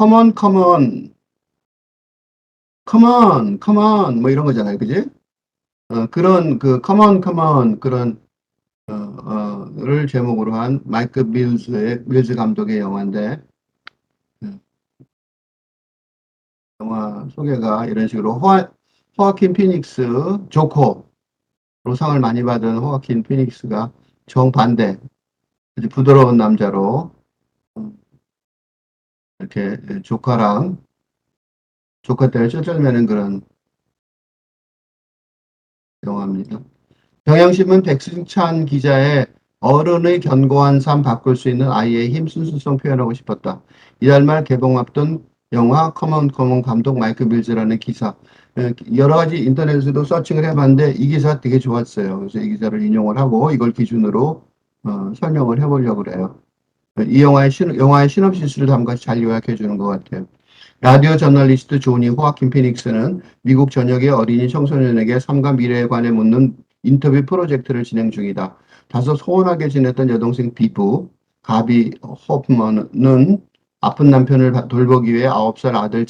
come on, come on, come on, come on, 뭐 이런 거잖아요. 그지? 그런 come on, come on, 그런, 를 제목으로 한 마이크 밀즈 감독의 영화인데, 음, 영화 소개가 이런 식으로 호아킨 피닉스, 조커로 상을 많이 받은 호아킨 피닉스가 정반대, 아주 부드러운 남자로, 음, 이렇게 조카 때를 쩔쩔매는 그런 영화입니다. 경향신문 백승찬 기자의 어른의 견고한 삶 바꿀 수 있는 아이의 힘 순수성 표현하고 싶었다. 이달 말 개봉 앞둔 영화 커먼 감독 마이크 밀즈라는 기사. 여러 가지 인터넷에서도 서칭을 해봤는데 이 기사 되게 좋았어요. 그래서 이 기사를 인용을 하고 이걸 기준으로 설명을 해보려고 그래요. 이 영화의 시놉시스를 한번 잘 요약해 주는 것 같아요. 라디오 저널리스트 조니 호아킨 피닉스는 미국 전역의 어린이 청소년에게 삶과 미래에 관해 묻는 인터뷰 프로젝트를 진행 중이다. 다소 소원하게 지냈던 여동생 비브, 가비 호프먼은 아픈 남편을 돌보기 위해 9살 아들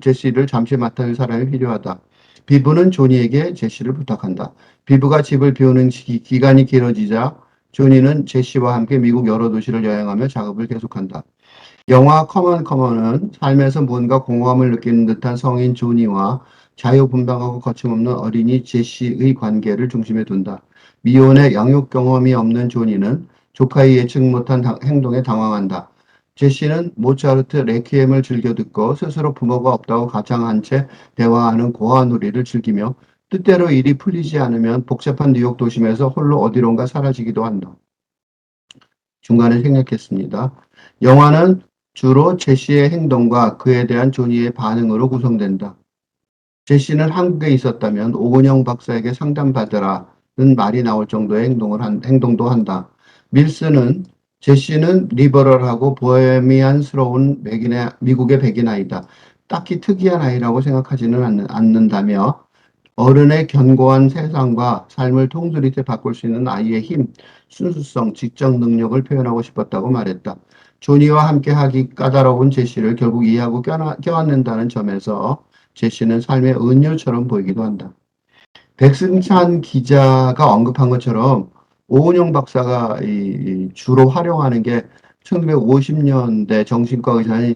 제시를 잠시 맡아줄 사람이 필요하다. 비브는 조니에게 제시를 부탁한다. 비브가 집을 비우는 기간이 길어지자 조니는 제시와 함께 미국 여러 도시를 여행하며 작업을 계속한다. 영화 커먼은 삶에서 뭔가 공허함을 느끼는 듯한 성인 조니와 자유분방하고 거침없는 어린이 제시의 관계를 중심에 둔다. 미혼의 양육 경험이 없는 조니는 조카의 예측 못한 행동에 당황한다. 제시는 모차르트 레퀴엠을 즐겨 듣고 스스로 부모가 없다고 가장한 채 대화하는 고아놀이를 즐기며 뜻대로 일이 풀리지 않으면 복잡한 뉴욕 도심에서 홀로 어디론가 사라지기도 한다. 중간에 생략했습니다. 영화는 주로 제시의 행동과 그에 대한 조니의 반응으로 구성된다. 제시는 한국에 있었다면 오은영 박사에게 상담받으라는 말이 나올 정도의 행동도 한다. 제시는 리버럴하고 보헤미안스러운 미국의 백인 아이다. 딱히 특이한 아이라고 생각하지는 않는다며 어른의 견고한 세상과 삶을 통수리째 바꿀 수 있는 아이의 힘, 순수성, 지적 능력을 표현하고 싶었다고 말했다. 조니와 함께 하기 까다로운 제시를 결국 이해하고 껴안는다는 점에서 제시는 삶의 은유처럼 보이기도 한다. 백승찬 기자가 언급한 것처럼 오은영 박사가 주로 활용하는 게 1950년대 정신과 의사인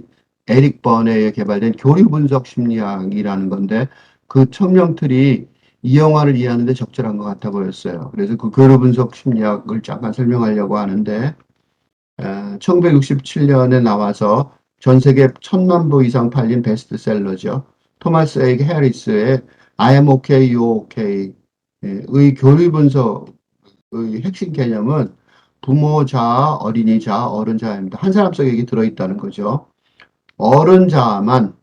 에릭 번에 의해 개발된 교류 분석 심리학이라는 건데 그 청명틀이 이 영화를 이해하는 데 적절한 것 같아 보였어요. 그래서 그 교류 분석 심리학을 잠깐 설명하려고 하는데 1967년에 나와서 전 세계 1000만 부 이상 팔린 베스트셀러죠. 토마스 A. 해리스의 I am okay, you're okay 의 교류 분석의 핵심 개념은 부모자, 어린이자, 어른자입니다. 한 사람 속에 이게 들어있다는 거죠. 어른자만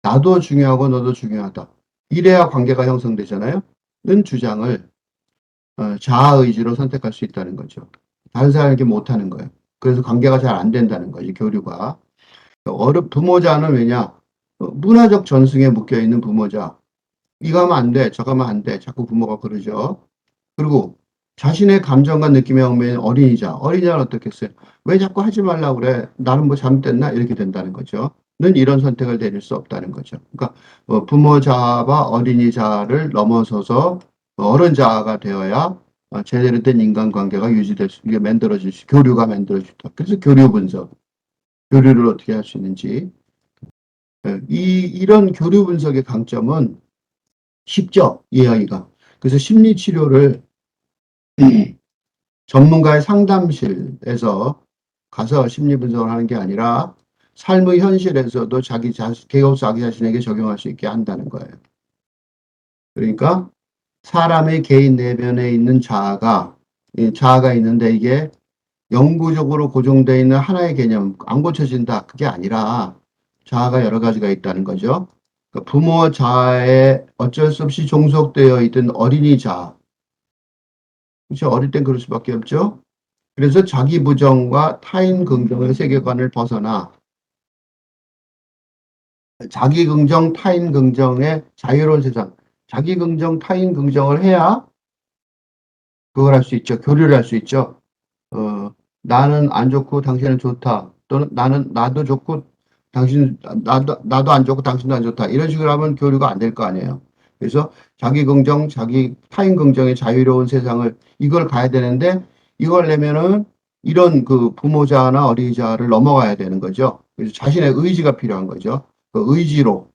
나도 중요하고 너도 중요하다. 이래야 관계가 형성되잖아요. 는 주장을 자아의지로 선택할 수 있다는 거죠. 다른 사람에게 못하는 거예요. 그래서 관계가 잘 안 된다는 거죠. 교류가. 부모자는 왜냐? 문화적 전승에 묶여 있는 부모자. 이거 하면 안 돼. 저거 하면 안 돼. 자꾸 부모가 그러죠. 그리고 자신의 감정과 느낌에 얽매인 어린이자. 어린이자는 어떻겠어요? 왜 자꾸 하지 말라고 그래? 나는 뭐 잘못됐나? 이렇게 된다는 거죠. 는 이런 선택을 내릴 수 없다는 거죠. 그러니까 부모자와 어린이자를 넘어서서 어른자가 되어야 제대로 된 인간관계가 이게 교류가 만들어질 수 있다. 그래서 교류 분석, 교류를 어떻게 할 수 있는지. 이런 교류 분석의 강점은 쉽죠, 이해하기가. 그래서 심리 치료를 전문가의 상담실에서 가서 심리 분석을 하는 게 아니라 삶의 현실에서도 자기 자신에게 적용할 수 있게 한다는 거예요. 그러니까 사람의 개인 내면에 있는 자아가 있는데 이게 영구적으로 고정되어 있는 하나의 개념, 안 고쳐진다. 그게 아니라 자아가 여러 가지가 있다는 거죠. 그러니까 부모 자아에 어쩔 수 없이 종속되어 있던 어린이 자아. 그렇죠? 어릴 땐 그럴 수밖에 없죠. 그래서 자기 부정과 타인 긍정의 세계관을 벗어나 자기 긍정, 타인 긍정의 자유로운 세상. 자기 긍정, 타인 긍정을 해야 그걸 할 수 있죠. 교류를 할 수 있죠. 나는 안 좋고 당신은 좋다. 또는 나도 좋고 나도 안 좋고 당신도 안 좋다. 이런 식으로 하면 교류가 안 될 거 아니에요. 그래서 자기 긍정, 타인 긍정의 자유로운 세상을 이걸 가야 되는데 이걸 내면은 이런 그 부모자나 어린이자를 넘어가야 되는 거죠. 그래서 자신의 의지가 필요한 거죠. 그 의지로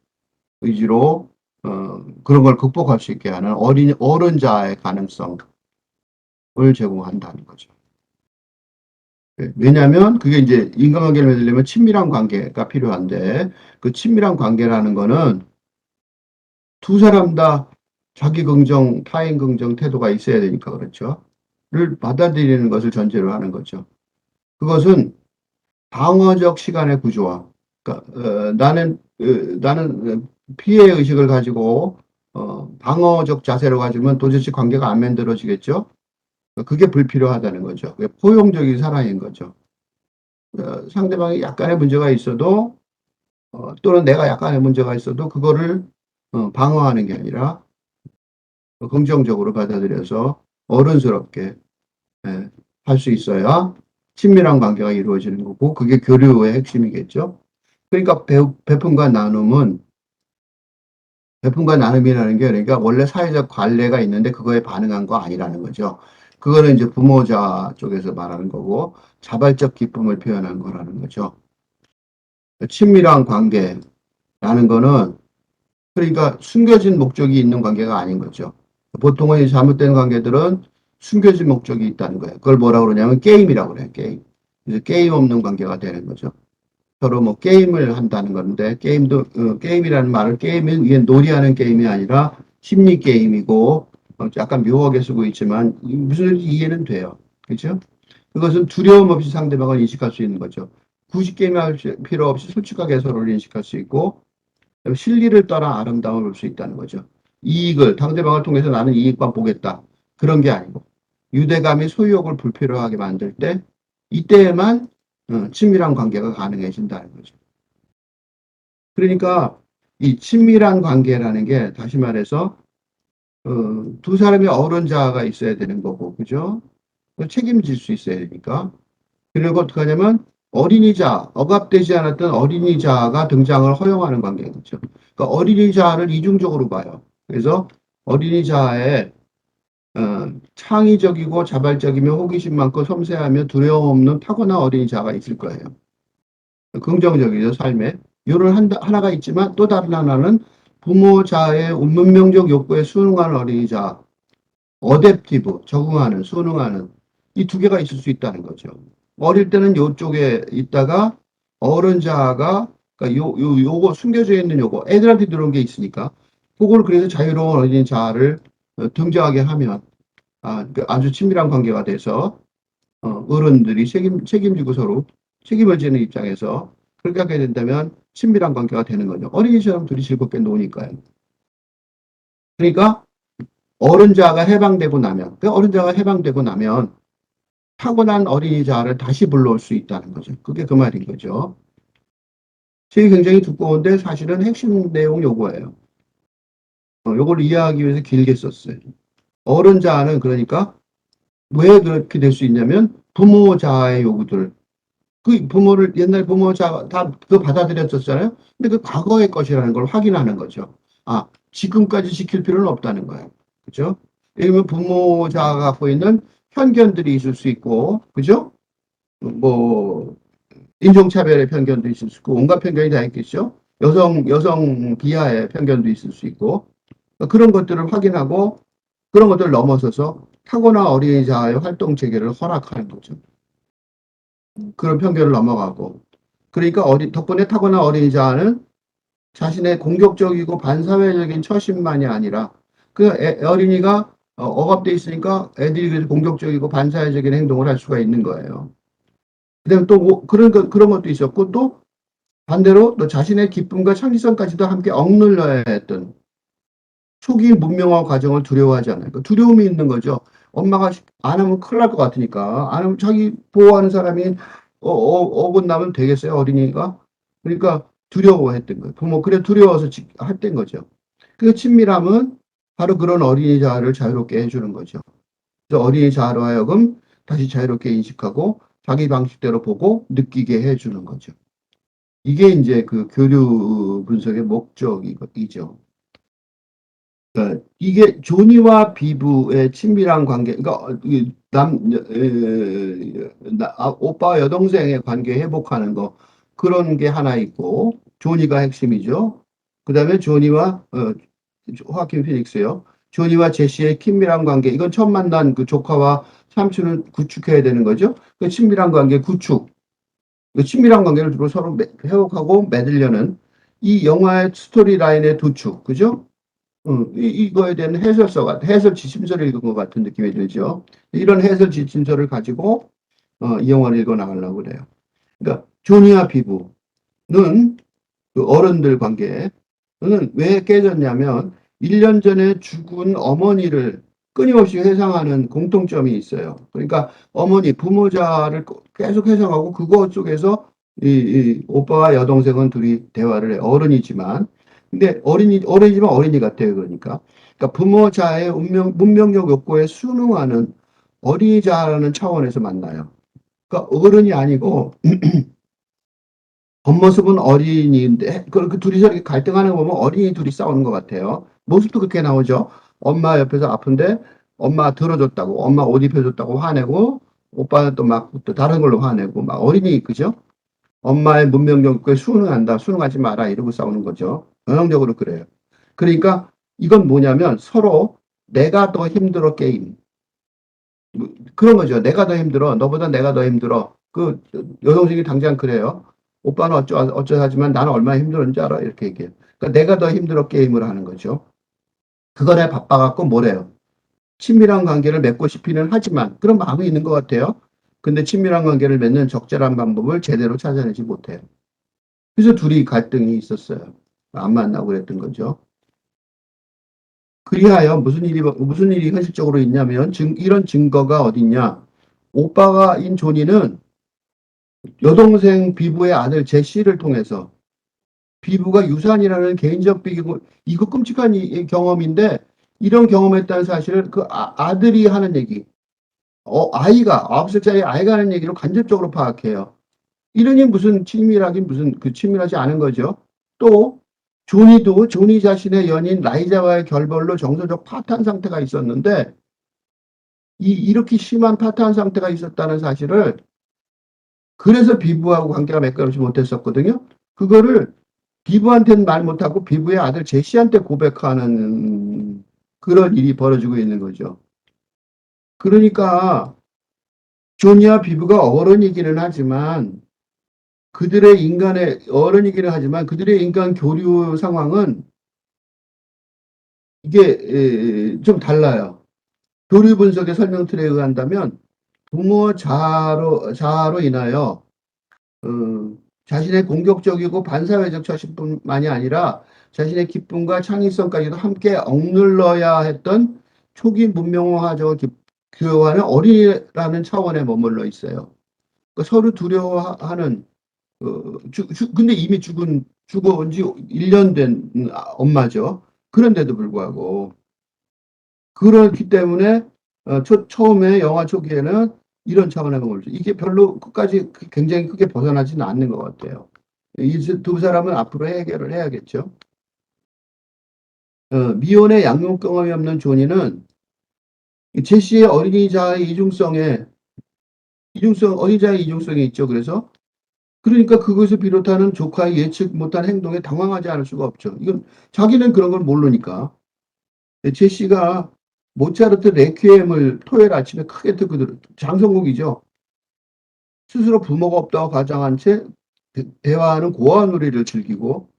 그런 걸 극복할 수 있게 하는 어른자의 가능성을 제공한다는 거죠. 네, 왜냐하면 그게 이제 인간관계를 맺으려면 친밀한 관계가 필요한데 그 친밀한 관계라는 거는 두 사람 다 자기 긍정, 타인 긍정 태도가 있어야 되니까 그렇죠. 를 받아들이는 것을 전제로 하는 거죠. 그것은 방어적 시간의 구조화. 그러니까 나는 피해 의식을 가지고 방어적 자세로 가지면 도대체 관계가 안 만들어지겠죠. 그게 불필요하다는 거죠. 그게 포용적인 사랑인 거죠. 상대방이 약간의 문제가 있어도 또는 내가 약간의 문제가 있어도 그거를 방어하는 게 아니라 긍정적으로 받아들여서 어른스럽게 할 수 있어야 친밀한 관계가 이루어지는 거고 그게 교류의 핵심이겠죠. 그러니까 베품과 나눔이라는 게 그러니까 원래 사회적 관례가 있는데 그거에 반응한 거 아니라는 거죠. 그거는 이제 부모자 쪽에서 말하는 거고 자발적 기쁨을 표현한 거라는 거죠. 친밀한 관계라는 거는 그러니까 숨겨진 목적이 있는 관계가 아닌 거죠. 보통은 잘못된 관계들은 숨겨진 목적이 있다는 거예요. 그걸 뭐라고 그러냐면 게임이라고 그래요. 게임. 그래서 게임 없는 관계가 되는 거죠. 서로 뭐 게임을 한다는 건데 게임이라는 말을 게임은 이게 놀이하는 게임이 아니라 심리 게임이고 약간 묘하게 쓰고 있지만 무슨 이해는 돼요. 그렇죠? 그것은 두려움 없이 상대방을 인식할 수 있는 거죠. 굳이 게임할 필요 없이 솔직하게 서로를 인식할 수 있고 실리를 따라 아름다움을 볼 수 있다는 거죠. 상대방을 통해서 나는 이익만 보겠다. 그런 게 아니고 유대감이 소유욕을 불필요하게 만들 때 이때에만 친밀한 관계가 가능해진다는 거죠. 그러니까 이 친밀한 관계라는 게 다시 말해서 두 사람의 어른자가 있어야 되는 거고, 그죠? 책임질 수 있어야 되니까. 그리고 어떻게 하냐면 억압되지 않았던 어린이자가 등장을 허용하는 관계인 거죠. 그러니까 어린이자를 이중적으로 봐요. 그래서 어린이자의 창의적이고 자발적이며 호기심 많고 섬세하며 두려움 없는 타고난 어린이자가 있을 거예요. 긍정적이죠, 삶에. 요런 하나가 있지만 또 다른 하나는 부모자의 문명적 욕구에 순응하는 어린이자, 어댑티브, 적응하는, 순응하는 이 두 개가 있을 수 있다는 거죠. 어릴 때는 요쪽에 있다가 어른자가 그러니까 요거 숨겨져 있는 요거 애들한테 들어온 게 있으니까 그걸 그래서 자유로운 어린이자를 등장하게 하면 아주 친밀한 관계가 돼서 어른들이 책임지고 서로 책임을 지는 입장에서 그렇게 하게 된다면 친밀한 관계가 되는 거죠. 어린이처럼 둘이 즐겁게 노니까요. 그러니까 어른자가 해방되고 나면 타고난 어린이자를 다시 불러올 수 있다는 거죠. 그게 그 말인 거죠. 책이 굉장히 두꺼운데 사실은 핵심 내용 요거예요. 요걸 이해하기 위해서 길게 썼어요. 어른자는 그러니까 왜 그렇게 될 수 있냐면 부모자의 요구들 그 부모를 옛날 부모자 다 그거 받아들였었잖아요. 근데 그 과거의 것이라는 걸 확인하는 거죠. 지금까지 지킬 필요는 없다는 거예요. 그죠? 왜냐면 부모자가 갖고 있는 편견들이 있을 수 있고, 그죠? 뭐 인종차별의 편견도 있을 수 있고 온갖 편견이 다 있겠죠. 여성 비하의 편견도 있을 수 있고 그런 것들을 확인하고 그런 것들을 넘어서서 타고난 어린이자의 활동 체계를 허락하는 거죠. 그런 편견을 넘어가고 그러니까 덕분에 타고난 어린이자는 자신의 공격적이고 반사회적인 처신만이 아니라 어린이가 억압돼 있으니까 애들이 그래서 공격적이고 반사회적인 행동을 할 수가 있는 거예요. 그다음에 또 그런 것도 있었고 또 반대로 또 자신의 기쁨과 창의성까지도 함께 억눌러야 했던 초기 문명화 과정을 두려워하지 않아요. 그러니까 두려움이 있는 거죠. 엄마가 안 하면 큰일 날 것 같으니까 안 하면 자기 보호하는 사람이 어긋나면 되겠어요 어린이가. 그러니까 두려워했던 거예요. 그래 두려워서 했던 거죠. 그 친밀함은 바로 그런 어린이자를 자유롭게 해주는 거죠. 그래서 어린이자로 하여금 다시 자유롭게 인식하고 자기 방식대로 보고 느끼게 해주는 거죠. 이게 이제 그 교류 분석의 목적이죠. 그러니까 이게 조니와 비브의 친밀한 관계, 그러니까 오빠와 여동생의 관계 회복하는 거, 그런 게 하나 있고, 조니가 핵심이죠. 그 다음에 조니와, 호아킨 피닉스요. 조니와 제시의 친밀한 관계, 이건 처음 만난 그 조카와 삼촌을 구축해야 되는 거죠. 그 친밀한 관계 구축, 그 친밀한 관계를 주로 서로 회복하고 맺으려는 이 영화의 스토리 라인의 도축, 그죠? 이거에 대한 해설 지침서를 읽은 것 같은 느낌이 들죠. 이런 해설 지침서를 가지고 이 영화를 읽어 나가려고 그래요. 그러니까 조니와 피부는 그 어른들 관계는 왜 깨졌냐면 1년 전에 죽은 어머니를 끊임없이 회상하는 공통점이 있어요. 그러니까 어머니, 부모자를 계속 회상하고 그거 속에서 이 오빠와 여동생은 둘이 대화를 해. 어른이지만. 근데 어린이지만 어린이 같아요. 그러니까 부모자의 문명적 욕구에 순응하는 어린이자라는 차원에서 만나요. 그러니까 어른이 아니고 겉모습은 어린이인데 그 둘이서 이렇게 갈등하는 거 보면 어린이 둘이 싸우는 것 같아요. 모습도 그렇게 나오죠. 엄마 옆에서 아픈데 엄마 들어줬다고 엄마 옷 입혀줬다고 화내고 오빠는 또 막 또 다른 걸로 화내고 막 어린이 그죠? 엄마의 문명경고에 순응하지 마라 이러고 싸우는 거죠. 전형적으로 그래요. 그러니까 이건 뭐냐면 서로 내가 더 힘들어 게임. 그런 거죠. 내가 더 힘들어. 너보다 내가 더 힘들어. 그 여동생이 당장 그래요. 오빠는 어쩌하지만 나는 얼마나 힘들었는지 알아. 이렇게 얘기해요. 그러니까 내가 더 힘들어 게임을 하는 거죠. 그거에 바빠갖고 뭐래요. 친밀한 관계를 맺고 싶기는 하지만 그런 마음이 있는 것 같아요. 근데 친밀한 관계를 맺는 적절한 방법을 제대로 찾아내지 못해요. 그래서 둘이 갈등이 있었어요. 안 만나고 그랬던 거죠. 그리하여 무슨 일이 현실적으로 있냐면 이런 증거가 어딨냐. 오빠가인 조니는 여동생 비부의 아들 제시를 통해서 비부가 유산이라는 개인적 비기고 이거 끔찍한 경험인데 이런 경험했다는 사실을 그 아들이 하는 얘기, 아이가 9살짜리 아이가 하는 얘기로 간접적으로 파악해요. 이러니 무슨 친밀하긴 무슨 그 친밀하지 않은 거죠. 또 조니 자신의 연인 라이자와의 결별로 정서적 파탄 상태가 있었는데 이렇게 심한 파탄 상태가 있었다는 사실을 그래서 비부하고 관계가 매끄럽지 못했었거든요. 그거를 비부한테는 말 못하고 비부의 아들 제시한테 고백하는 그런 일이 벌어지고 있는 거죠. 그러니까 조니와 비부가 어른이기는 하지만 그들의 인간 교류 상황은 이게 좀 달라요. 교류 분석의 설명 틀에 의한다면 부모 자아로 인하여 자신의 공격적이고 반사회적 처신뿐만이 아니라 자신의 기쁨과 창의성까지도 함께 억눌러야 했던 초기 문명화적 교화는 어린이라는 차원에 머물러 있어요. 그러니까 서로 두려워하는 근데 이미 죽어온 지 1년 된 엄마죠. 그런데도 불구하고 그렇기 때문에 처음에 영화 초기에는 이런 차원의 머물죠. 이게 별로 끝까지 굉장히 크게 벗어나지는 않는 것 같아요. 이 두 사람은 앞으로 해결을 해야겠죠. 미혼의 양육 경험이 없는 조니는 제시의 어린이자의 이중성이 있죠. 그러니까 그것을 비롯하는 조카의 예측 못한 행동에 당황하지 않을 수가 없죠. 이건 자기는 그런 걸 모르니까. 제시가 모차르트 레퀴엠을 토요일 아침에 크게 듣거든. 장성국이죠. 스스로 부모가 없다고 가정한 채 대화하는 고아원 놀이를 즐기고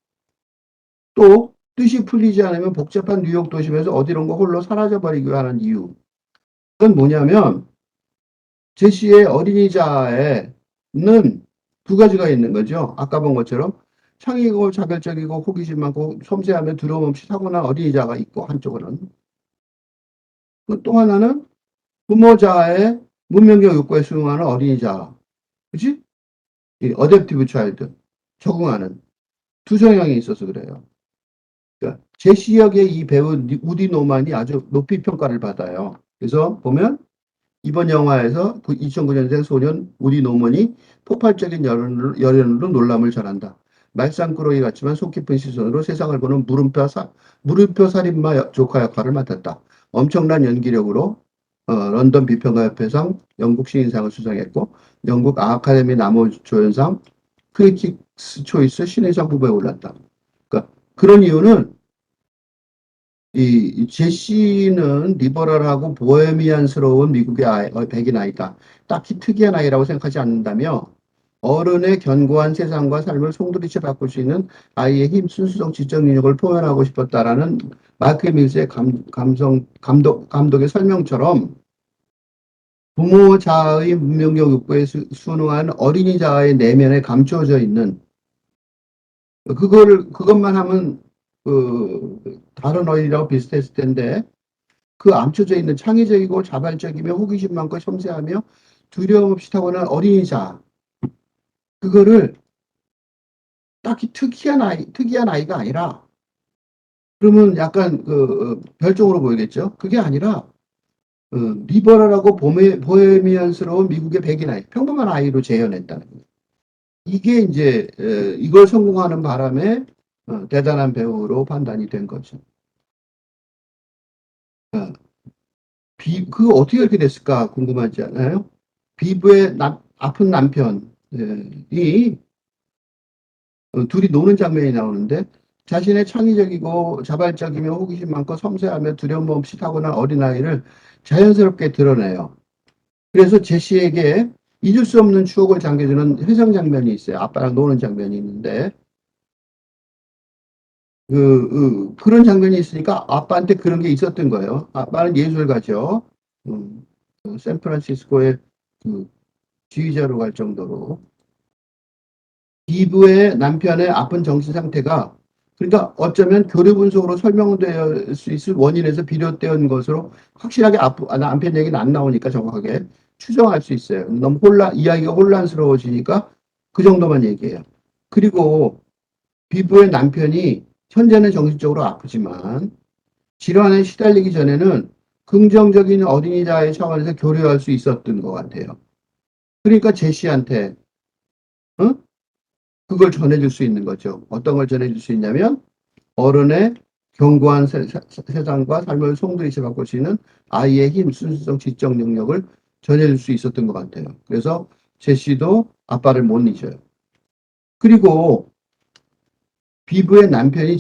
또 뜻이 풀리지 않으면 복잡한 뉴욕 도심에서 어디론가 홀로 사라져버리기로 하는 이유. 그건 뭐냐면 제시의 어린이자에는 두 가지가 있는 거죠. 아까 본 것처럼 창의고 자결적이고 호기심 많고 섬세하며 두려움 없이 타고난 어린이자가 있고 한쪽으로는 또 하나는 부모자의 문명적 욕구에 수용하는 어린이자. 그치? 이 어댑티브 차일드. 적응하는 두 성향이 있어서 그래요. 그러니까 제시 역의 이 배우 우디 노만이 아주 높이 평가를 받아요. 그래서 보면 이번 영화에서 2009년생 소년 우디 노먼이 폭발적인 열연으로 놀람을 전한다. 말썽꾸러기 같지만 속 깊은 시선으로 세상을 보는 물음표 살인마 조카 역할을 맡았다. 엄청난 연기력으로 런던 비평가협회상 영국 신인상을 수상했고 영국 아카데미 남우조연상 크리틱스 초이스 신인상 후보에 올랐다. 그러니까 그런 이유는 이 제시는 리버럴하고 보헤미안스러운 미국의 백인 아이다. 딱히 특이한 아이라고 생각하지 않는다며 어른의 견고한 세상과 삶을 송두리째 바꿀 수 있는 아이의 힘, 순수성, 지적 능력을 표현하고 싶었다라는 마크 밀스의 감독의 설명처럼 부모 자아의 문명적 욕구에 순응한 어린이 자아의 내면에 감춰져 있는 그것만 하면 다른 어린이라고 비슷했을 텐데 그 감춰져 있는 창의적이고 자발적이며 호기심 많고 섬세하며 두려움 없이 타고난 어린이 자아 그거를 딱히 특이한 아이가 아니라 그러면 약간 별종으로 보이겠죠. 그게 아니라 리버럴하고 보헤미안스러운 미국의 백인 아이, 평범한 아이로 재현했다는 거예요. 이게 이제 이걸 성공하는 바람에 대단한 배우로 판단이 된 거죠. 어, 그 어떻게 그렇게 됐을까 궁금하지 않아요? 비브의 아픈 남편이 둘이 노는 장면이 나오는데 자신의 창의적이고 자발적이며 호기심 많고 섬세하며 두려움 없이 타고난 어린아이를 자연스럽게 드러내요. 그래서 제시에게 잊을 수 없는 추억을 잠겨주는 회상 장면이 있어요. 아빠랑 노는 장면이 있는데 그런 장면이 있으니까 아빠한테 그런 게 있었던 거예요. 아빠는 예술가죠. 샌프란시스코의 그 지휘자로 갈 정도로. 이브의 남편의 아픈 정신 상태가 그러니까 어쩌면 교류 분석으로 설명될 수 있을 원인에서 비롯된 것으로 확실하게 남편 얘기는 안 나오니까 정확하게 추정할 수 있어요. 너무 이야기가 혼란스러워지니까 그 정도만 얘기해요. 그리고 비브의 남편이 현재는 정신적으로 아프지만 질환에 시달리기 전에는 긍정적인 어린이자의 차원에서 교류할 수 있었던 것 같아요. 그러니까 제시한테 어? 그걸 전해줄 수 있는 거죠. 어떤 걸 전해줄 수 있냐면 어른의 견고한 세상과 삶을 송두리째 바꿀 수 있는 아이의 힘, 순수성, 지적 능력을 전해줄 수 있었던 것 같아요. 그래서 제시도 아빠를 못 잊어요. 그리고 비브의 남편이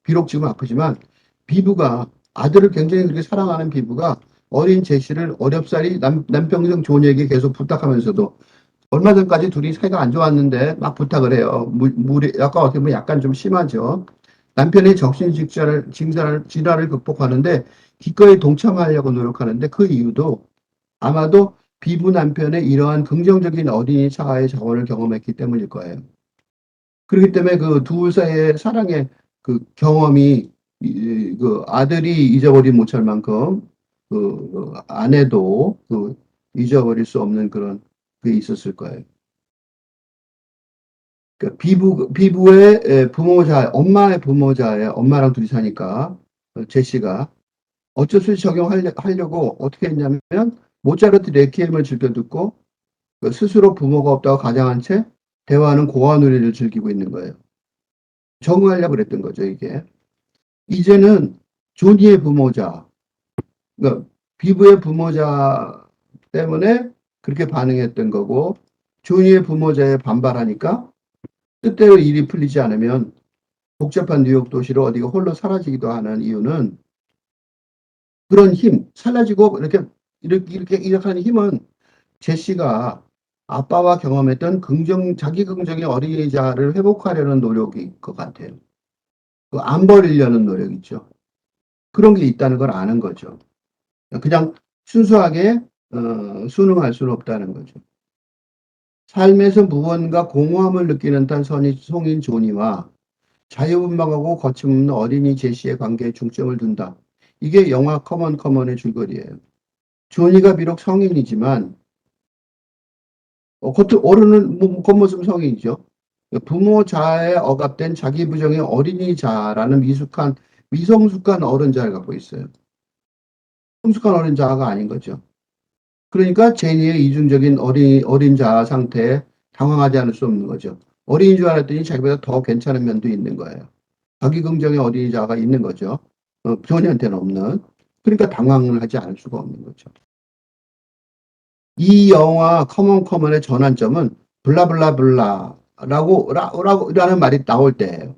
비록 지금 아프지만 비브가 아들을 굉장히 그렇게 사랑하는 비브가 어린 제시를 어렵사리 남평생 존에게 계속 부탁하면서도 얼마 전까지 둘이 사이가 안 좋았는데 막 부탁을 해요. 약간 어떻게 보면 약간 좀 심하죠. 남편의 질환을 극복하는데 기꺼이 동참하려고 노력하는데 그 이유도 아마도 비부 남편의 이러한 긍정적인 어린이 자아의 자원을 경험했기 때문일 거예요. 그렇기 때문에 그 둘 사이의 사랑의 그 경험이 그 아들이 잊어버린 못할 만큼 그 아내도 잊어버릴 수 없는 그런 게 있었을 거예요. 그러니까 비부의 엄마의 부모자의 엄마랑 둘이 사니까 제시가 어쩔 수 없이 적용하려고 어떻게 했냐면 모차르트 레퀴엠을 즐겨 듣고 스스로 부모가 없다고 가정한 채 대화하는 고아 놀이를 즐기고 있는 거예요. 적응하려고 그랬던 거죠, 이게. 이제는 조니의 부모자, 그러니까 비부의 부모자 때문에 그렇게 반응했던 거고 조니의 부모자에 반발하니까 뜻대로 일이 풀리지 않으면 복잡한 뉴욕 도시로 어디가 홀로 사라지기도 하는 이유는 그런 힘, 사라지고 이렇게 하는 힘은 제시가 아빠와 경험했던 자기 긍정의 어린이자를 회복하려는 노력일 것 같아요. 안 버리려는 노력이죠. 그런 게 있다는 걸 아는 거죠. 그냥 순수하게 순응할 수는 없다는 거죠. 삶에서 무언가 공허함을 느끼는 듯한 성인 조니와 자유분방하고 거침없는 어린이 제시의 관계에 중점을 둔다. 이게 영화 커먼의 줄거리예요. 조니가 비록 성인이지만 겉으로 어른은 겉모습 성인이죠. 부모 자아에 억압된 자기 부정의 어린이 자라는 미성숙한 어른 자를 갖고 있어요. 성숙한 어린 자아가 아닌 거죠. 그러니까 제니의 이중적인 어린 자아 상태에 당황하지 않을 수 없는 거죠. 어린인 줄 알았더니 자기보다 더 괜찮은 면도 있는 거예요. 자기 긍정의 어린이자가 있는 거죠. 조니한테는 없는. 그러니까 당황을 하지 않을 수가 없는 거죠. 이 영화 커먼 커먼의 전환점은 라는 말이 나올 때예요.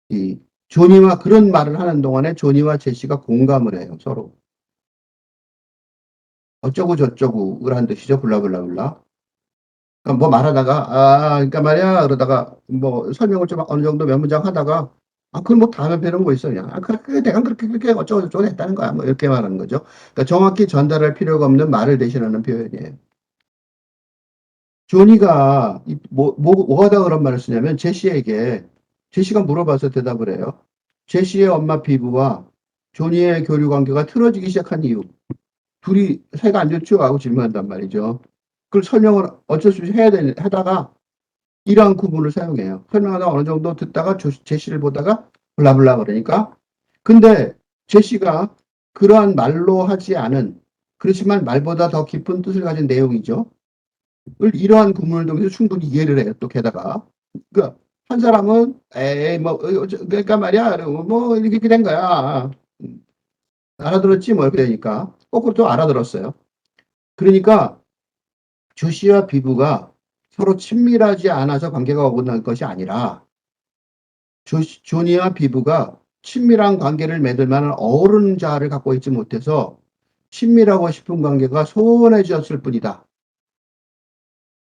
이 조니와 그런 말을 하는 동안에 조니와 제시가 공감을 해요, 서로. 어쩌고 저쩌고를 한 뜻이죠, 블라블라블라. 그러니까 뭐 말하다가 그러니까 말이야 그러다가 뭐 설명을 좀 어느 정도 몇 문장 하다가 그건 뭐 다음에 배우는 거 있어 그냥 그래 내가 그렇게 어쩌고 저쩌고 했다는 거야 뭐 이렇게 말하는 거죠. 그러니까 정확히 전달할 필요가 없는 말을 대신하는 표현이에요. 조니가 뭐하다 그런 말을 쓰냐면 제시에게 제시가 물어봐서 대답을 해요. 제시의 엄마 피부와 조니의 교류 관계가 틀어지기 시작한 이유. 둘이 사이가 안 좋죠? 하고 질문한단 말이죠. 그걸 설명을 어쩔 수 없이 하다가 이러한 구문을 사용해요. 설명하다 어느 정도 듣다가 제시를 보다가 블라블라 그러니까. 근데 제시가 그러한 말로 하지 않은 그렇지만 말보다 더 깊은 뜻을 가진 내용이죠. 이러한 구문을 통해서 충분히 이해를 해요. 또 게다가. 그러니까 한 사람은 에이 뭐 그러니까 말이야 뭐 이렇게 된 거야. 알아들었지 뭐 이렇게 되니까 거꾸로 또 알아들었어요. 그러니까 조시와 비브가 서로 친밀하지 않아서 관계가 어긋날 것이 아니라 조니와 비브가 친밀한 관계를 맺을 만한 어른 자아를 갖고 있지 못해서 친밀하고 싶은 관계가 소원해졌을 뿐이다.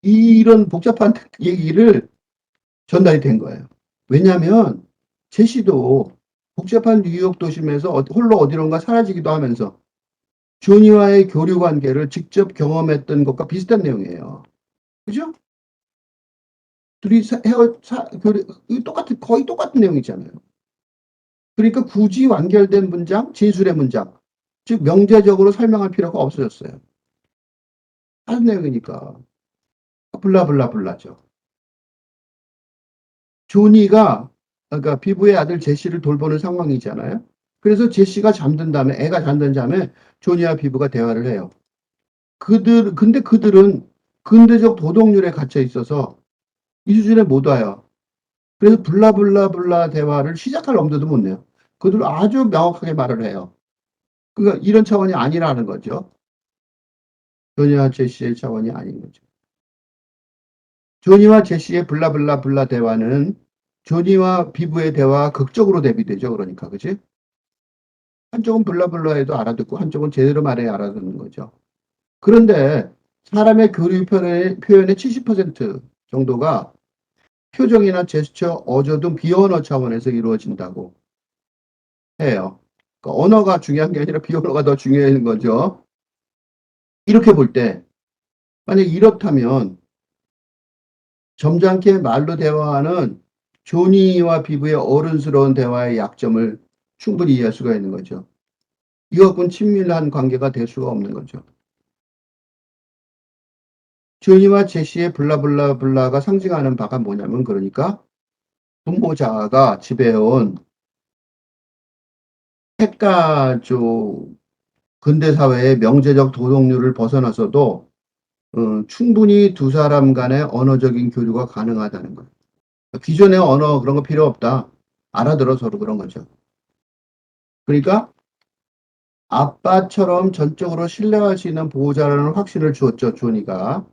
이런 복잡한 얘기를 전달이 된 거예요. 왜냐하면 제시도 복잡한 뉴욕 도심에서 홀로 어디론가 사라지기도 하면서 조니와의 교류 관계를 직접 경험했던 것과 비슷한 내용이에요. 그죠? 둘이 거의 똑같은 내용이잖아요. 그러니까 굳이 완결된 문장, 진술의 문장, 즉 명제적으로 설명할 필요가 없어졌어요. 다른 내용이니까 블라블라블라죠. 조니가 그러니까 피부의 아들 제시를 돌보는 상황이잖아요. 그래서 제시가 잠든 다음에 애가 잠든 다음에 조니와 피부가 대화를 해요. 근데 그들은 근대적 도덕률에 갇혀 있어서 이 수준에 못 와요. 그래서 블라블라블라 대화를 시작할 엄두도 못 내요. 그들 아주 명확하게 말을 해요. 그러니까 이런 차원이 아니라는 거죠. 조니와 제시의 차원이 아닌 거죠. 조니와 제시의 블라블라블라 대화는 조니와 비브의 대화와 극적으로 대비되죠. 그러니까 그지? 한쪽은 블라블라해도 알아듣고 한쪽은 제대로 말해야 알아듣는 거죠. 그런데 사람의 교류 표현의 70% 정도가 표정이나 제스처, 어조 등 비언어 차원에서 이루어진다고 해요. 그러니까 언어가 중요한 게 아니라 비언어가 더 중요한 거죠. 이렇게 볼 때 만약 이렇다면 점잖게 말로 대화하는 조니와 비브의 어른스러운 대화의 약점을 충분히 이해할 수가 있는 거죠. 이것 갖고는 친밀한 관계가 될 수가 없는 거죠. 조니와 제시의 블라블라블라가 상징하는 바가 뭐냐면 그러니까 부모자가 지배해온 핵가족 근대사회의 명제적 도덕률을 벗어나서도 충분히 두 사람 간의 언어적인 교류가 가능하다는 거예요. 기존의 언어 그런 거 필요 없다. 알아들어 서로 그런 거죠. 그러니까 아빠처럼 전적으로 신뢰할 수 있는 보호자라는 확신을 주었죠, 조니가.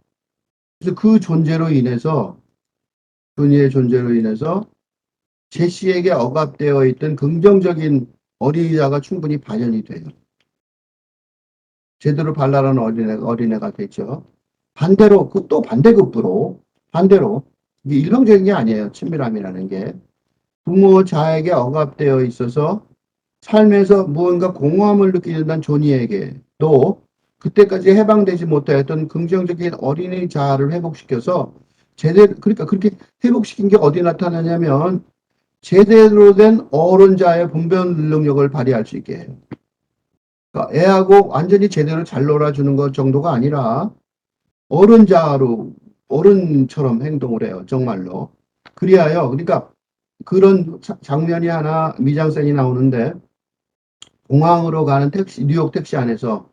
그래서 그 존재로 인해서, 조니의 존재로 인해서 제시에게 억압되어 있던 긍정적인 어린이자가 충분히 발현이 돼요. 제대로 발랄한 어린애가 되죠. 반대로, 또 반대급부로, 반대로, 이게 일방적인 게 아니에요. 친밀함이라는 게. 부모자에게 억압되어 있어서 삶에서 무언가 공허함을 느끼는 조니에게 또 그때까지 해방되지 못하였던 긍정적인 어린이 자아를 회복시켜서 제대로 그러니까 그렇게 회복시킨 게 어디 나타나냐면 제대로 된 어른자의 분별 능력을 발휘할 수 있게 해요. 그러니까 애하고 완전히 제대로 잘 놀아주는 것 정도가 아니라 어른자로 어른처럼 행동을 해요. 정말로. 그리하여 그러니까 그런 장면이 하나 미장센이 나오는데 공항으로 가는 택시, 뉴욕 택시 안에서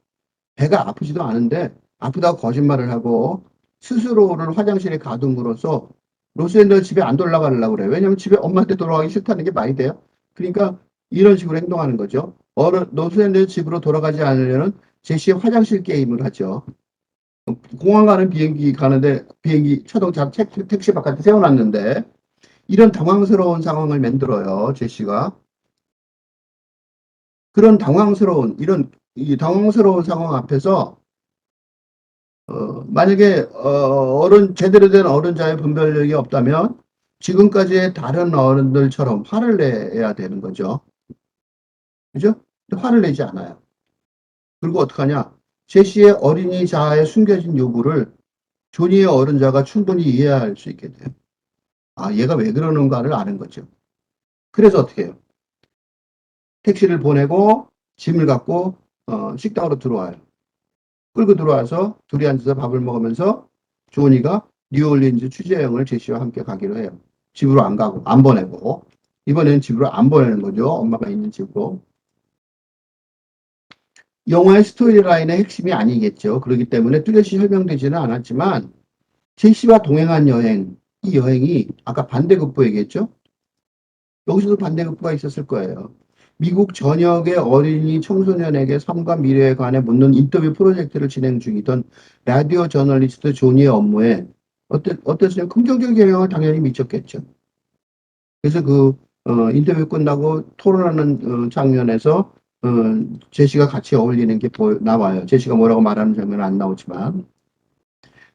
배가 아프지도 않은데 아프다고 거짓말을 하고 스스로를 화장실에 가둠으로써 로스앤젤레스 집에 안 돌아가려고 그래요. 왜냐하면 집에 엄마한테 돌아가기 싫다는 게 말이 돼요. 그러니까 이런 식으로 행동하는 거죠. 로스앤젤레스 집으로 돌아가지 않으려는 제시의 화장실 게임을 하죠. 공항 가는 비행기 가는데 비행기 자동차 택시 바깥에 세워놨는데 이런 당황스러운 상황을 만들어요. 제시가. 그런 당황스러운 이런 이 당황스러운 상황 앞에서 만약에 어른 제대로 된 어른자의 분별력이 없다면 지금까지의 다른 어른들처럼 화를 내야 되는 거죠. 그죠? 근데 화를 내지 않아요. 그리고 어떡하냐? 제시의 어린이 자아에 숨겨진 요구를 조니의 어른자가 충분히 이해할 수 있게 돼요. 아, 얘가 왜 그러는가를 아는 거죠. 그래서 어떻게 해요? 택시를 보내고 짐을 갖고 식당으로 들어와요. 끌고 들어와서 둘이 앉아서 밥을 먹으면서 조니가 뉴올리언즈 취재 여행을 제시와 함께 가기로 해요. 집으로 안 가고, 안 보내고. 이번에는 집으로 안 보내는 거죠. 엄마가 있는 집으로. 영화의 스토리라인의 핵심이 아니겠죠. 그렇기 때문에 뚜렷이 설명되지는 않았지만 제시와 동행한 여행, 이 여행이 아까 반대급부 얘기했죠. 여기서도 반대급부가 있었을 거예요. 미국 전역의 어린이 청소년에게 삶과 미래에 관해 묻는 인터뷰 프로젝트를 진행 중이던 라디오 저널리스트 조니의 업무에 어땠어요? 긍정적 영향을 당연히 미쳤겠죠. 그래서 인터뷰 끝나고 토론하는 장면에서 어, 제시가 같이 어울리는 게 나와요. 제시가 뭐라고 말하는 장면은 안 나오지만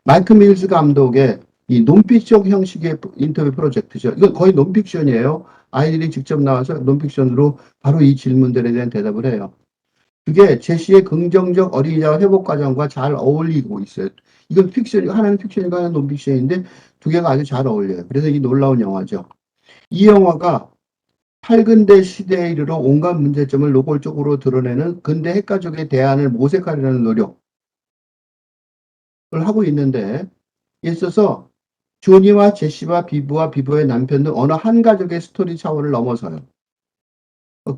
마이크 밀스 감독의 이 논픽션 형식의 인터뷰 프로젝트죠. 이건 거의 논픽션이에요. 아이들이 직접 나와서 논픽션으로 바로 이 질문들에 대한 대답을 해요. 그게 제시의 긍정적 어린이자 회복 과정과 잘 어울리고 있어요. 이건 하나는 픽션이고 하나는 논픽션인데 두 개가 아주 잘 어울려요. 그래서 이 놀라운 영화죠. 이 영화가 8근대 시대에 이르러 온갖 문제점을 노골적으로 드러내는 근대 핵가족의 대안을 모색하려는 노력을 하고 있는데, 있어서 조니와 제시와 비브와 비브의 남편 등 어느 한 가족의 스토리 차원을 넘어서요.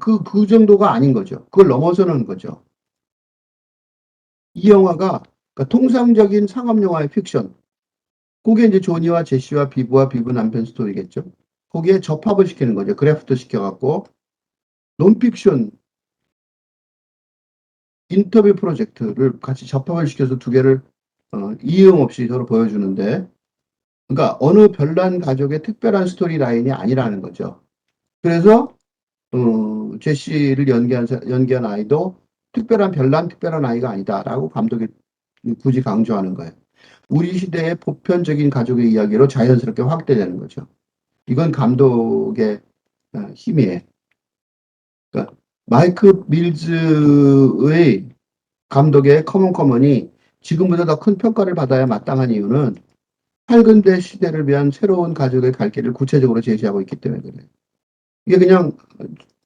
그 정도가 아닌 거죠. 그걸 넘어서는 거죠. 이 영화가 그러니까 통상적인 상업 영화의 픽션. 그게 이제 조니와 제시와 비브와 비브 남편 스토리겠죠. 거기에 접합을 시키는 거죠. 그래프트 시켜갖고 논픽션 인터뷰 프로젝트를 같이 접합을 시켜서 두 개를 이용 없이 서로 보여주는데, 그러니까 어느 별난 가족의 특별한 스토리 라인이 아니라는 거죠. 그래서 제시를 연기한 아이도 특별한 아이가 아니다라고 감독이 굳이 강조하는 거예요. 우리 시대의 보편적인 가족의 이야기로 자연스럽게 확대되는 거죠. 이건 감독의 힘이에요. 그러니까 마이크 밀즈의 감독의 커먼이 지금보다 더 큰 평가를 받아야 마땅한 이유는 팔근대 시대를 위한 새로운 가족의 갈 길을 구체적으로 제시하고 있기 때문에 그래요. 이게 그냥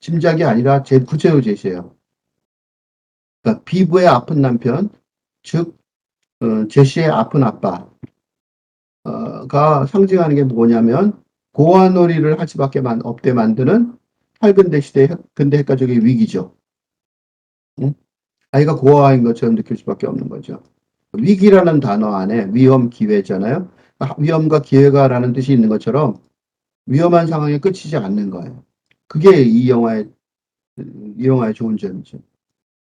짐작이 아니라 구체적으로 제시해요. 그러니까 비브의 아픈 남편, 즉 제시의 아픈 아빠가 상징하는 게 뭐냐면 고아놀이를 할 수밖에 없게 만드는 팔근대 시대 근대 핵가족의 위기죠. 응? 아이가 고아인 것처럼 느낄 수밖에 없는 거죠. 위기라는 단어 안에 위험, 기회잖아요. 위험과 기회가라는 뜻이 있는 것처럼 위험한 상황에 끝이지 않는 거예요. 그게 이 영화의 좋은 점이죠.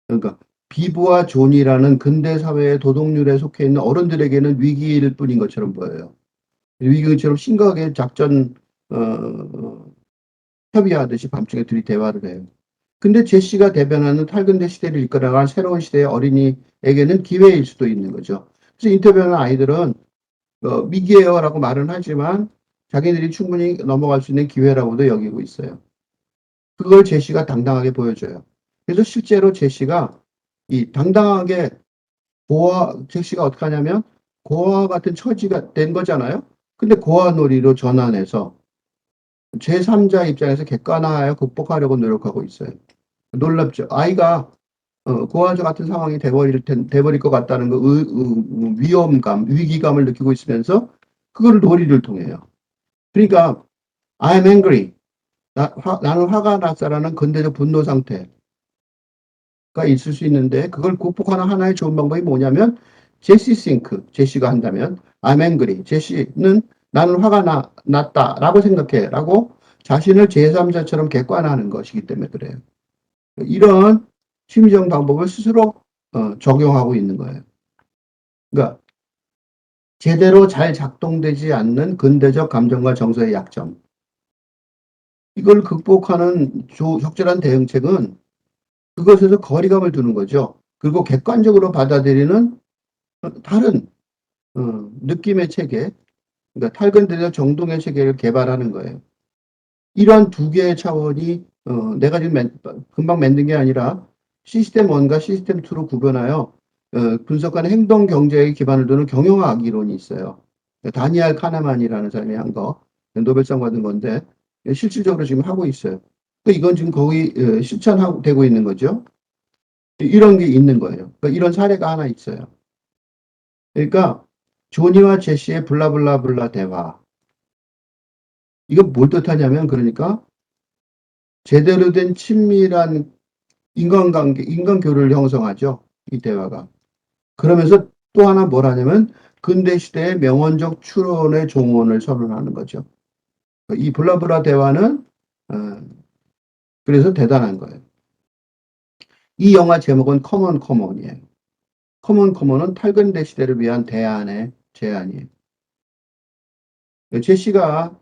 그러니까 비브와 존이라는 근대 사회의 도덕률에 속해 있는 어른들에게는 위기일 뿐인 것처럼 보여요. 위기처럼 심각하게 작전 협의하듯이 밤중에 둘이 대화를 해요. 근데 제시가 대변하는 탈근대 시대를 이끌어갈 새로운 시대의 어린이에게는 기회일 수도 있는 거죠. 그래서 인터뷰하는 아이들은 위기예요라고 말은 하지만 자기들이 충분히 넘어갈 수 있는 기회라고도 여기고 있어요. 그걸 제시가 당당하게 보여줘요. 그래서 실제로 제시가 이 당당하게 제시가 어떻게 하냐면 고아 같은 처지가 된 거잖아요. 근데 고아 놀이로 전환해서 제3자 입장에서 객관화하여 극복하려고 노력하고 있어요. 놀랍죠. 아이가 고아자 같은 상황이 돼버릴 것 같다는 위험감, 위기감을 느끼고 있으면서 그거를 놀이를 통해요. 그러니까 I'm angry. 나는 화가 났어라는 근대적 분노 상태. 있을 수 있는데 그걸 극복하는 하나의 좋은 방법이 뭐냐면 제시 싱크, 제시가 한다면 I'm angry, 제시는 나는 났다라고 생각해 라고 자신을 제3자처럼 객관화하는 것이기 때문에 그래요. 이런 심리적 방법을 스스로 적용하고 있는 거예요. 그러니까 제대로 잘 작동되지 않는 근대적 감정과 정서의 약점. 이걸 극복하는 적절한 대응책은 그것에서 거리감을 두는 거죠. 그리고 객관적으로 받아들이는 다른 느낌의 체계, 그러니까 탈근대적 정동의 체계를 개발하는 거예요. 이러한 두 개의 차원이 내가 지금 금방 만든 게 아니라 시스템 1과 시스템 2로 구분하여 분석하는 행동 경제에 기반을 두는 경영학 이론이 있어요. 다니엘 카네만이라는 사람이 한 거, 노벨상 받은 건데 실질적으로 지금 하고 있어요. 이건 지금 거의 실천하고 되고 있는 거죠. 이런 게 있는 거예요. 그러니까 이런 사례가 하나 있어요. 그러니까 조니와 제시의 블라블라블라 대화. 이건 뭘 뜻하냐면 그러니까 제대로 된 친밀한 인간관계, 인간교류를 형성하죠. 이 대화가. 그러면서 또 하나 뭘 하냐면 근대 시대의 명언적 추론의 종언을 선언하는 거죠. 이 블라블라 대화는 어, 그래서 대단한 거예요. 이 영화 제목은 커먼 커먼이에요. 커먼 커먼은 탈근대 시대를 위한 대안의 제안이에요. 제시가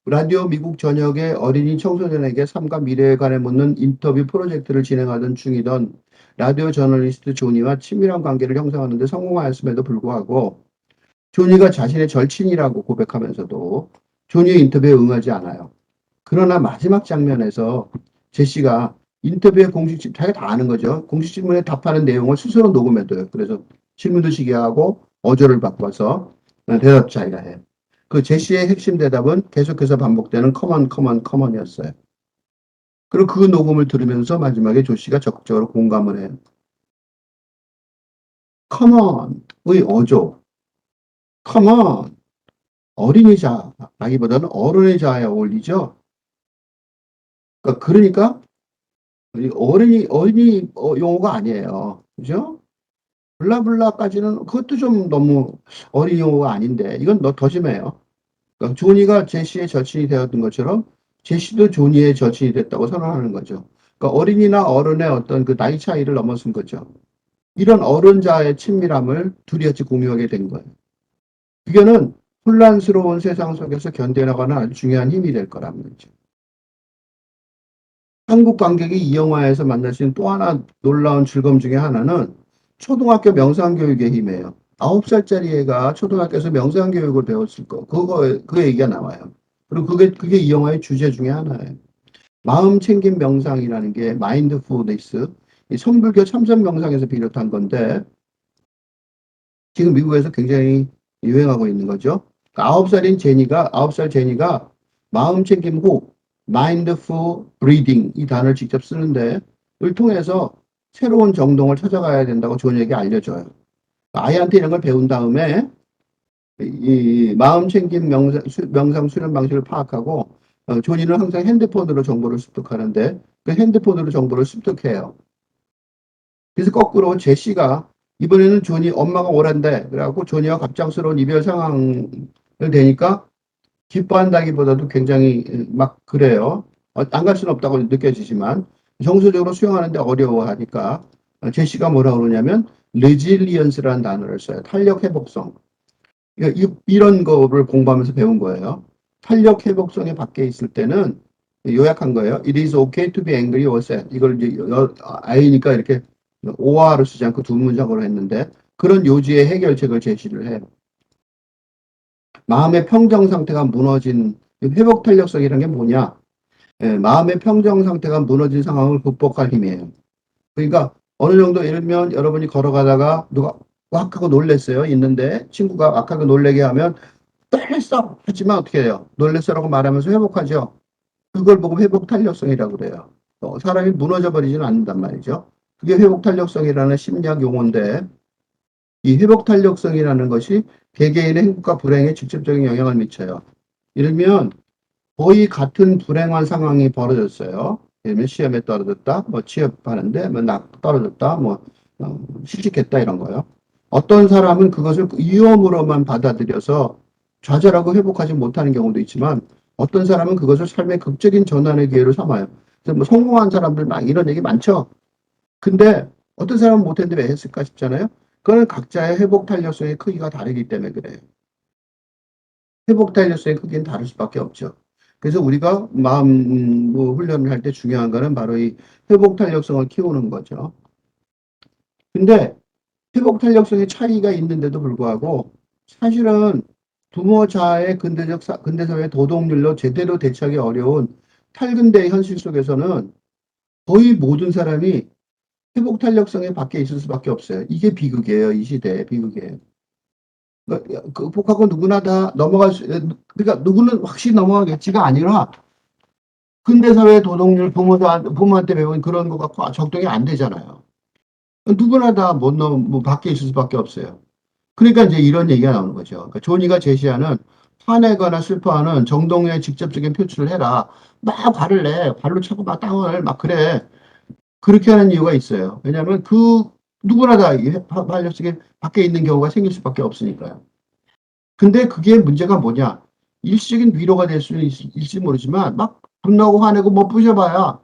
라디오 미국 전역의 어린이 청소년에게 삶과 미래에 관해 묻는 인터뷰 프로젝트를 진행하던 중이던 라디오 저널리스트 조니와 친밀한 관계를 형성하는 데 성공하였음에도 불구하고 조니가 자신의 절친이라고 고백하면서도 조니의 인터뷰에 응하지 않아요. 그러나 마지막 장면에서 제시가 인터뷰의 자기가 다 아는 거죠. 공식 질문에 답하는 내용을 스스로 녹음해둬요. 그래서 질문도 시게 하고 어조를 바꿔서 대답 자기가 해요. 그 제시의 핵심 대답은 계속해서 반복되는 커먼, 커먼, 커먼이었어요. 그리고 그 녹음을 들으면서 마지막에 조씨가 적극적으로 공감을 해요. 커먼의 어조, 커먼, 어린이자라기보다는 어른의 자에 어울리죠. 그러니까 어린이 용어가 아니에요. 그죠? 블라블라까지는 그것도 좀 너무 어린 용어가 아닌데 이건 더 심해요. 그러니까 조니가 제시의 절친이 되었던 것처럼 제시도 조니의 절친이 됐다고 선언하는 거죠. 그러니까 어린이나 어른의 어떤 그 나이 차이를 넘어선 거죠. 이런 어른자의 친밀함을 둘이 같이 공유하게 된 거예요. 그게는 혼란스러운 세상 속에서 견뎌나가는 아주 중요한 힘이 될 거라는 거죠. 한국 관객이 이 영화에서 만날 수 있는 또 하나 놀라운 즐거움 중에 하나는 초등학교 명상교육의 힘이에요. 9살짜리 애가 초등학교에서 명상교육을 배웠을 거, 그 얘기가 나와요. 그리고 그게 이 영화의 주제 중에 하나예요. 마음 챙김 명상이라는 게 마인드풀니스, 이 선불교 참선 명상에서 비롯한 건데, 지금 미국에서 굉장히 유행하고 있는 거죠. 그러니까 9살 제니가 마음 챙김 호흡, mindful breathing 이 단어를 직접 쓰는데, 이걸 통해서 새로운 정동을 찾아가야 된다고 조니에게 알려줘요. 아이한테 이런 걸 배운 다음에 이 마음 챙김 명상 수련 방식을 파악하고 조니는 항상 핸드폰으로 정보를 습득하는데 그 핸드폰으로 정보를 습득해요. 그래서 거꾸로 제시가 이번에는 조니 엄마가 오란대. 그래갖고 조니와 갑작스러운 이별 상황을 되니까 기뻐한다기보다도 굉장히 막 그래요. 안 갈 수는 없다고 느껴지지만 정서적으로 수용하는데 어려워하니까 제시가 뭐라 그러냐면 레질리언스라는 단어를 써요. 탄력 회복성. 그러니까 이런 거를 공부하면서 배운 거예요. 탄력 회복성이 밖에 있을 때는 요약한 거예요. It is okay to be angry or sad. 이걸 이제 아이니까 이렇게 오화를 쓰지 않고 두 문장으로 했는데 그런 요지의 해결책을 제시를 해요. 마음의 평정 상태가 무너진 회복 탄력성이라는 게 뭐냐? 마음의 평정 상태가 무너진 상황을 극복할 힘이에요. 그러니까 어느 정도 예를 들면 여러분이 걸어가다가 누가 왁 하고 놀랬어요. 있는데 친구가 왁 하고 놀래게 하면 또 했어! 하지만 어떻게 해요? 놀랬어라고 말하면서 회복하죠. 그걸 보고 회복 탄력성이라고 그래요. 사람이 무너져 버리지는 않는단 말이죠. 그게 회복 탄력성이라는 심리학 용어인데 이 회복 탄력성이라는 것이 개개인의 행복과 불행에 직접적인 영향을 미쳐요. 예를 들면 거의 같은 불행한 상황이 벌어졌어요. 예를 들면 시험에 떨어졌다, 뭐 취업하는데 뭐 떨어졌다, 뭐 실직했다 이런 거요. 어떤 사람은 그것을 위험으로만 받아들여서 좌절하고 회복하지 못하는 경우도 있지만 어떤 사람은 그것을 삶의 극적인 전환의 기회로 삼아요. 그래서 뭐 성공한 사람들 막 이런 얘기 많죠. 근데 어떤 사람은 못했는데 왜 했을까 싶잖아요. 그거는 각자의 회복 탄력성의 크기가 다르기 때문에 그래요. 회복 탄력성의 크기는 다를 수밖에 없죠. 그래서 우리가 마음 뭐 훈련을 할 때 중요한 거는 바로 이 회복 탄력성을 키우는 거죠. 근데 회복 탄력성의 차이가 있는데도 불구하고 사실은 부모자의 근대사회 도덕률로 제대로 대처하기 어려운 탈근대의 현실 속에서는 거의 모든 사람이 회복 탄력성에 밖에 있을 수밖에 없어요. 이게 비극이에요. 이 시대의 비극이에요. 극복하고 누구나 다 그러니까 누구는 확실히 넘어가겠지가 아니라 근대사회 도덕률 부모한테 배운 그런 거가 적동이 안 되잖아요. 누구나 다 못 뭐 밖에 있을 수밖에 없어요. 그러니까 이제 이런 얘기가 나오는 거죠. 그러니까 조니가 제시하는 화내거나 슬퍼하는 정동의 직접적인 표출을 해라. 막 화를 내. 발로 차고 막 땅을 막 그래. 그렇게 하는 이유가 있어요. 왜냐하면 누구나 다 활력 속에 밖에 있는 경우가 생길 수밖에 없으니까요. 근데 그게 문제가 뭐냐? 일시적인 위로가 될 수는 있을지 모르지만 막 분나고 화내고 뭐 부셔봐야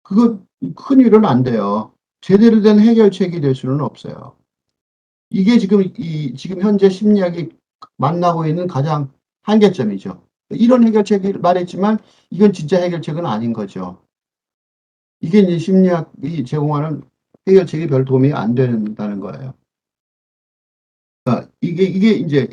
그거 큰 위로는 안 돼요. 제대로 된 해결책이 될 수는 없어요. 이게 지금 현재 심리학이 만나고 있는 가장 한계점이죠. 이런 해결책을 말했지만 이건 진짜 해결책은 아닌 거죠. 이게 이제 심리학이 제공하는 해결책이 별 도움이 안 된다는 거예요. 이게 이제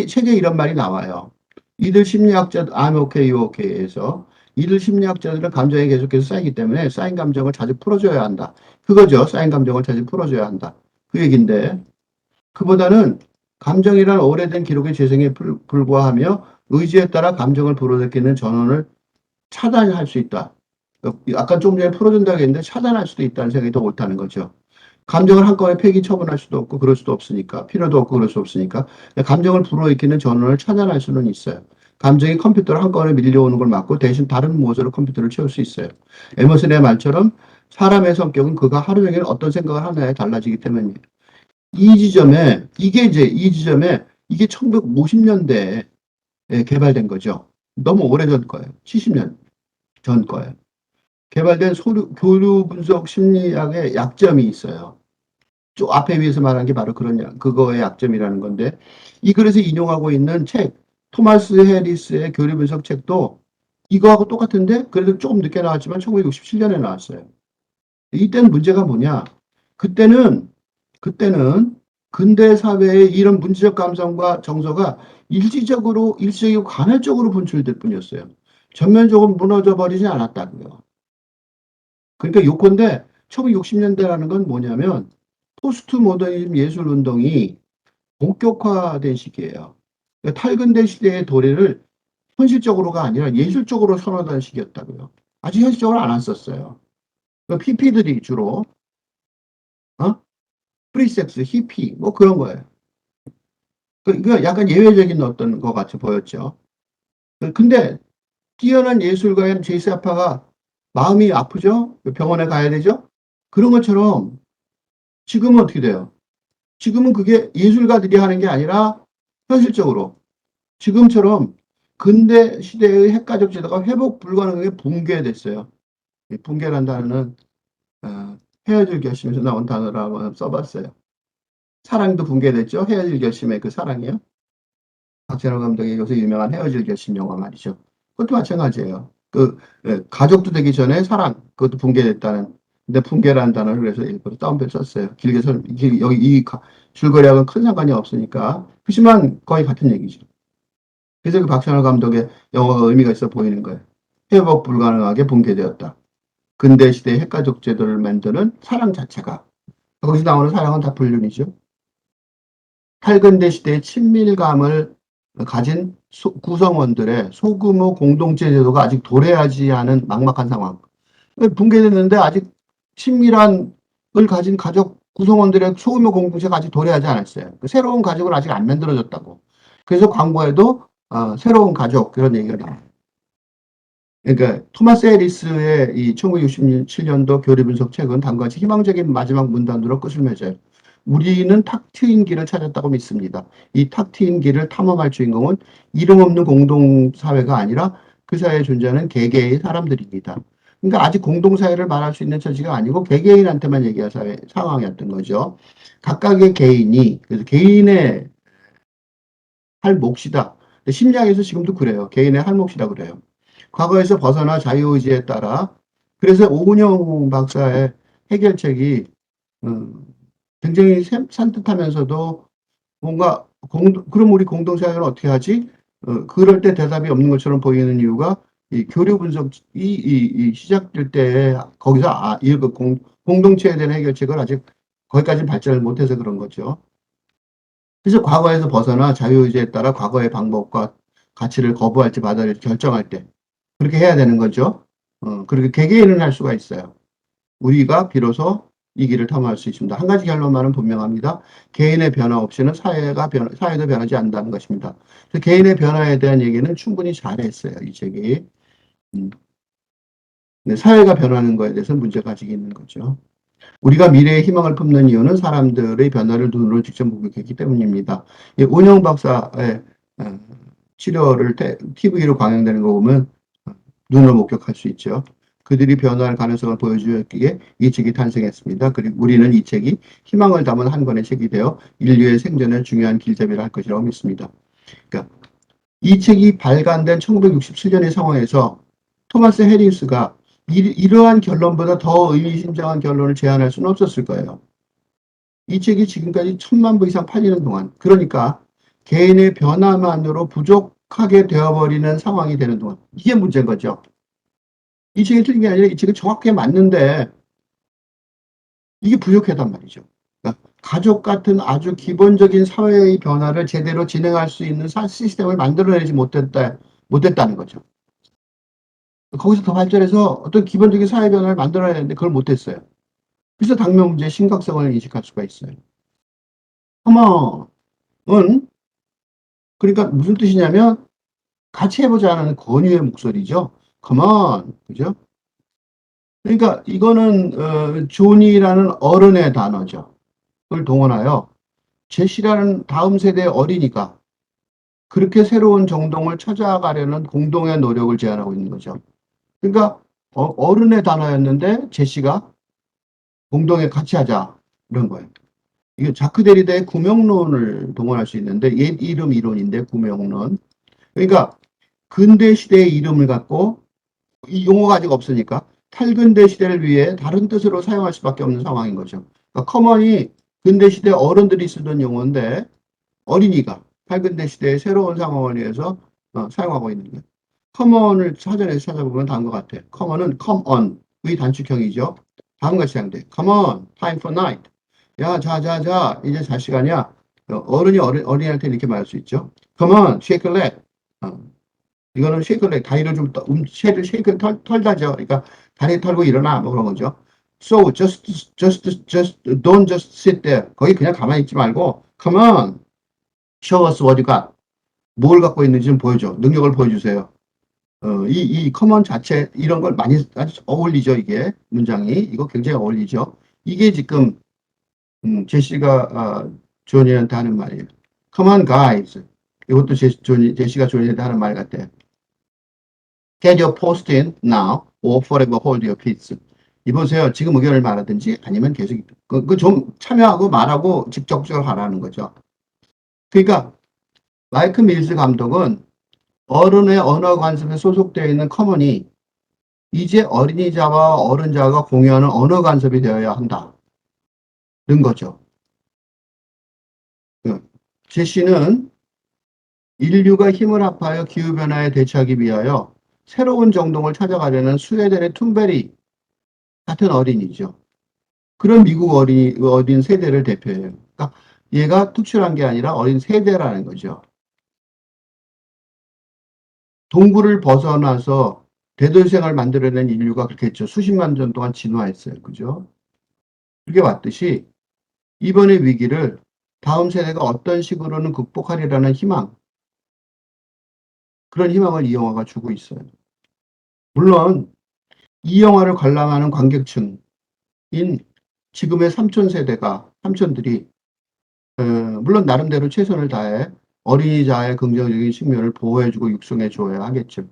책에 이런 말이 나와요. 이들 심리학자, I'm okay, you okay에서 이들 심리학자들은 감정이 계속해서 쌓이기 때문에 쌓인 감정을 자주 풀어줘야 한다. 그거죠. 쌓인 감정을 자주 풀어줘야 한다. 그 얘기인데 그보다는 감정이란 오래된 기록의 재생에 불과하며 의지에 따라 감정을 불어넣기는 전원을 차단할 수 있다. 아까 조금 전에 풀어준다고 했는데 차단할 수도 있다는 생각이 더 옳다는 거죠. 감정을 한꺼번에 폐기 처분할 수도 없고 그럴 수도 없으니까 필요도 없고 그럴 수 없으니까 감정을 불어일으키는 전원을 차단할 수는 있어요. 감정이 컴퓨터로 한꺼번에 밀려오는 걸 막고 대신 다른 모드로 컴퓨터를 채울 수 있어요. 에머슨의 말처럼 사람의 성격은 그가 하루 종일 어떤 생각을 하느냐에 달라지기 때문이에요. 이 지점에 이게 1950년대에 개발된 거죠. 너무 오래전 거예요. 70년 전 거예요. 개발된 교류 분석 심리학의 약점이 있어요. 쭉 앞에 위에서 말한 게 바로 그거의 약점이라는 건데, 이 글에서 인용하고 있는 책, 토마스 해리스의 교류 분석 책도 이거하고 똑같은데, 그래도 조금 늦게 나왔지만 1967년에 나왔어요. 이때는 문제가 뭐냐? 그때는, 그때는 근대 사회의 이런 문제적 감성과 정서가 일시적이고 간헐적으로 분출될 뿐이었어요. 전면적으로 무너져 버리지 않았다고요. 그러니까 요건데 1960년대라는 건 뭐냐면 포스트 모더니즘 예술 운동이 본격화된 시기예요. 그러니까 탈근대 시대의 도래를 현실적으로가 아니라 예술적으로 선호하던 시기였다고요. 아직 현실적으로 안 왔었어요. 그러니까 PP들이 주로 어? 프리섹스, 히피 뭐 그런 거예요. 그러니까 약간 예외적인 어떤 것 같이 보였죠. 근데 뛰어난 예술가인 제이스 아파가 마음이 아프죠? 병원에 가야 되죠? 그런 것처럼 지금은 어떻게 돼요? 지금은 그게 예술가들이 하는 게 아니라 현실적으로 지금처럼 근대 시대의 핵가족 제도가 회복 불가능하게 붕괴됐어요. 붕괴란 단어는 헤어질 결심에서 나온 단어로 한번 써봤어요. 사랑도 붕괴됐죠. 헤어질 결심의 그 사랑이요. 박찬호 감독의 요새 유명한 헤어질 결심 영화 말이죠. 그것도 마찬가지예요. 가족도 되기 전에 사랑, 그것도 붕괴됐다는. 근데 붕괴라는 단어를 그래서 일부러 다운표 썼어요. 여기 줄거리하고는 큰 상관이 없으니까. 하지만 거의 같은 얘기죠. 그래서 그 박찬호 감독의 영화가 의미가 있어 보이는 거예요. 회복 불가능하게 붕괴되었다. 근대 시대의 핵가족 제도를 만드는 사랑 자체가. 거기서 나오는 사랑은 다 불륜이죠. 탈근대 시대의 친밀감을 가진 구성원들의 소규모 공동체 제도가 아직 도래하지 않은 막막한 상황. 붕괴됐는데 아직 친밀한 을 가진 가족 구성원들의 소규모 공동체가 아직 도래하지 않았어요. 새로운 가족을 아직 안 만들어졌다고. 그래서 광고에도 새로운 가족 그런 얘기가 나와요. 그러니까 토마스 해리스의 이 1967년도 교리 분석 책은 다음과 같이 희망적인 마지막 문단으로 끝을 맺어요. 우리는 탁 트인 길을 찾았다고 믿습니다. 이 탁 트인 길을 탐험할 주인공은 이름 없는 공동사회가 아니라 그 사회에 존재하는 개개의 사람들입니다. 그러니까 아직 공동사회를 말할 수 있는 처지가 아니고 개개인한테만 얘기할 상황이었던 거죠. 각각의 개인이, 그래서 개인의 할 몫이다. 심리학에서 지금도 그래요. 개인의 할 몫이다 그래요. 과거에서 벗어나 자유의지에 따라 그래서 오은영 박사의 해결책이 음, 굉장히 산뜻하면서도 뭔가 그럼 우리 공동사회는 어떻게 하지? 그럴 때 대답이 없는 것처럼 보이는 이유가 이 교류 분석 이 시작될 때 거기서 이거 공동체에 대한 해결책을 아직 거기까지 발전을 못해서 그런 거죠. 그래서 과거에서 벗어나 자유의지에 따라 과거의 방법과 가치를 거부할지 받아들일지 결정할 때 그렇게 해야 되는 거죠. 그렇게 개개인은 할 수가 있어요. 우리가 비로소 이 길을 탐험할 수 있습니다. 한 가지 결론만은 분명합니다. 개인의 변화 없이는 사회도 변하지 않는다는 것입니다. 그래서 개인의 변화에 대한 얘기는 충분히 잘했어요. 이 책이. 음, 근데 사회가 변하는 거에 대해서 문제가 아직 있는 거죠. 우리가 미래의 희망을 품는 이유는 사람들의 변화를 눈으로 직접 목격했기 때문입니다. 이 온영 박사의 어, 치료를 TV로 강연되는 거 보면 눈으로 목격할 수 있죠. 그들이 변화할 가능성을 보여주었기에 이 책이 탄생했습니다. 그리고 우리는 이 책이 희망을 담은 한 권의 책이 되어 인류의 생존에 중요한 길잡이를 할 것이라고 믿습니다. 그러니까 이 책이 발간된 1967년의 상황에서 토마스 해리스가 이러한 결론보다 더 의미심장한 결론을 제안할 수는 없었을 거예요. 이 책이 지금까지 1,000만 부 이상 팔리는 동안, 그러니까 개인의 변화만으로 부족하게 되어버리는 상황이 되는 동안, 이게 문제인 거죠. 이 책이 틀린 게 아니라 이 책이 정확하게 맞는데 이게 부족하단 말이죠. 그러니까 가족 같은 아주 기본적인 사회의 변화를 제대로 진행할 수 있는 시스템을 만들어내지 못했다는 거죠. 거기서 더 발전해서 어떤 기본적인 사회 변화를 만들어야 되는데 그걸 못했어요. 그래서 당면 문제의 심각성을 인식할 수가 있어요. 컴온은 그러니까 무슨 뜻이냐면 같이 해보자는 권유의 목소리죠. 컴온, 그죠? 그러니까 이거는 존이라는 어른의 단어죠. 그걸 동원하여 제시라는 다음 세대의 어린이가 그렇게 새로운 정동을 찾아가려는 공동의 노력을 제안하고 있는 거죠. 그러니까 어른의 단어였는데 제시가 공동에 같이 하자 이런 거예요. 이게 자크 데리다의 구명론을 동원할 수 있는데 옛 이름 이론인데 구명론. 그러니까 근대 시대의 이름을 갖고 이 용어가 아직 없으니까 탈근대 시대를 위해 다른 뜻으로 사용할 수밖에 없는 상황인 거죠. 그러니까 커먼이 근대 시대 어른들이 쓰던 용어인데 어린이가 탈근대 시대의 새로운 상황을 위해서 사용하고 있는 거예요. 커먼을 사전에서 찾아보면 다음과 같아요. 커먼은 come on의 단축형이죠. 다음과 같이 사용돼. come on, time for night. 야, 자, 이제 잘 시간이야. 어른이 어린이한테 이렇게 말할 수 있죠. come on, shake a leg. 이거는 shake a leg, 다리를 좀 shake 털다죠. 그러니까 다리 털고 일어나, 뭐 그런 거죠. So, don't just sit there. 거기 그냥 가만히 있지 말고, come on, show us what you got. 뭘 갖고 있는지 좀 보여줘. 능력을 보여주세요. 이 커먼 자체, 이런 걸 많이 아주 어울리죠, 이게. 문장이. 이거 굉장히 어울리죠. 이게 지금, 제시가, 조니한테 하는 말이에요. Come on, guys. 이것도 제시가 조니한테 하는 말 같아요. Get your post in now or forever hold your peace. 이보세요. 지금 의견을 말하든지 아니면 계속, 좀 참여하고 말하고 직접적으로 하라는 거죠. 그러니까, 마이크 밀스 감독은 어른의 언어 관습에 소속되어 있는 커먼이 이제 어린이자와 어른자가 공유하는 언어 간섭이 되어야 한다는 거죠. 제시는 인류가 힘을 합하여 기후변화에 대처하기 위하여 새로운 정동을 찾아가려는 스웨덴의 툰베리 같은 어린이죠. 그런 미국 어린 세대를 대표해요. 그러니까 얘가 특출한 게 아니라 어린 세대라는 거죠. 동굴을 벗어나서 대도시생을 만들어낸 인류가 그렇게 했죠. 수십만 년 동안 진화했어요. 그죠? 그게 왔듯이 이번의 위기를 다음 세대가 어떤 식으로는 극복하리라는 희망, 그런 희망을 이 영화가 주고 있어요. 물론 이 영화를 관람하는 관객층인 지금의 삼촌들이 물론 나름대로 최선을 다해 어린이자의 긍정적인 측면을 보호해주고 육성해줘야 하겠죠.